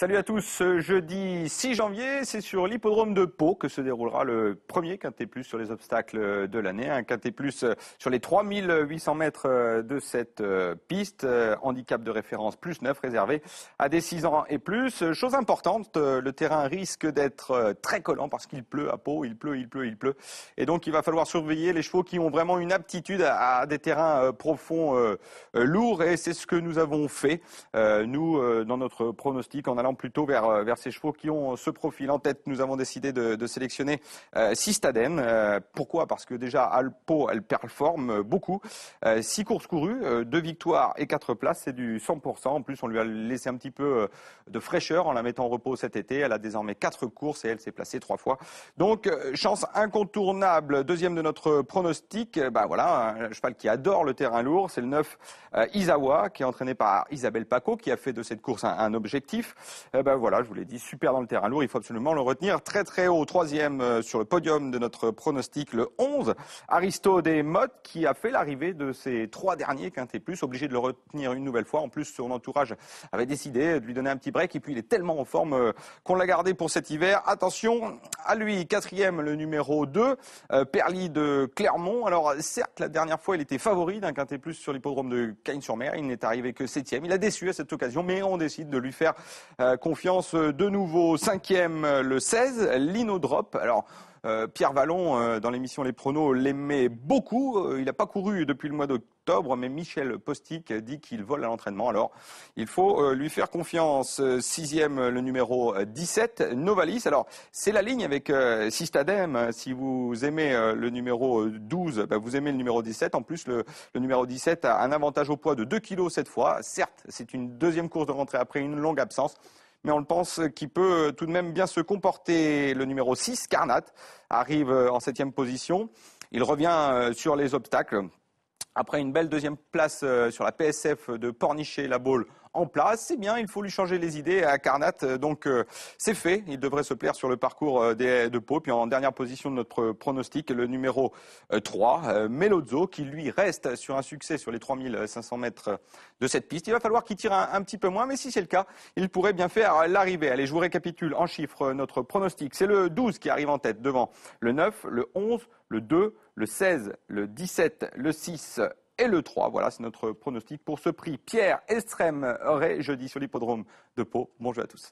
Salut à tous, ce jeudi 6 janvier, c'est sur l'hippodrome de Pau que se déroulera le premier Quintet Plus sur les obstacles de l'année. Un Quintet Plus sur les 3800 mètres de cette piste, handicap de référence plus 9 réservé à des 6 ans et plus. Chose importante, le terrain risque d'être très collant parce qu'il pleut à Pau, il pleut. Et donc il va falloir surveiller les chevaux qui ont vraiment une aptitude à des terrains profonds, lourds, et c'est ce que nous avons fait, nous, dans notre pronostic, en allant plutôt vers ces chevaux qui ont ce profil. En tête, nous avons décidé de sélectionner Systaden. Pourquoi? Parce que déjà, à Pau, elle performe beaucoup. 6 courses courues, 2 victoires et 4 places, c'est du 100%. En plus, on lui a laissé un petit peu de fraîcheur en la mettant au repos cet été. Elle a désormais 4 courses et elle s'est placée 3 fois. Donc, chance incontournable. Deuxième de notre pronostic, voilà, un cheval qui adore le terrain lourd, c'est le 9 Isawa, qui est entraîné par Isabelle Paco, qui a fait de cette course un objectif. Voilà, je vous l'ai dit, super dans le terrain lourd, il faut absolument le retenir très très haut. Troisième sur le podium de notre pronostic, le 11, Aristo des Mottes, qui a fait l'arrivée de ses 3 derniers Quintet Plus, obligé de le retenir une nouvelle fois. En plus, son entourage avait décidé de lui donner un petit break, et puis il est tellement en forme qu'on l'a gardé pour cet hiver. Attention à lui, quatrième, le numéro 2, Perly de Clermont. Alors certes, la dernière fois, il était favori d'un Quintet Plus sur l'hippodrome de Cagnes-sur-Mer. Il n'est arrivé que 7e. Il a déçu à cette occasion, mais on décide de lui faire confiance de nouveau. 5e, le 16, Lino Drop. Alors, Pierre Vallon, dans l'émission Les Pronos, l'aimait beaucoup. Il n'a pas couru depuis le mois d'octobre, mais Michel Postic dit qu'il vole à l'entraînement. Alors, il faut lui faire confiance. 6e, le numéro 17, Novalis. Alors, c'est la ligne avec Systadem. Si vous aimez le numéro 12, vous aimez le numéro 17. En plus, le numéro 17 a un avantage au poids de 2 kilos cette fois. Certes, c'est une deuxième course de rentrée après une longue absence, mais on le pense qu'il peut tout de même bien se comporter. Le numéro 6, Carnat, arrive en 7e position. Il revient sur les obstacles. Après une belle deuxième place sur la PSF de Pornichet-la-Baule en place, c'est bien, il faut lui changer les idées à Carnat, donc c'est fait, il devrait se plaire sur le parcours de Pau. Puis en dernière position de notre pronostic, le numéro 3, Melozzo, qui lui reste sur un succès sur les 3500 mètres de cette piste. Il va falloir qu'il tire un petit peu moins, mais si c'est le cas, il pourrait bien faire l'arrivée. Allez, je vous récapitule en chiffres notre pronostic. C'est le 12 qui arrive en tête devant le 9, le 11, le 2, le 16, le 17, le 6 et le 3. Voilà, c'est notre pronostic pour ce prix Pierre Estrem-Ray jeudi sur l'hippodrome de Pau. Bonjour à tous.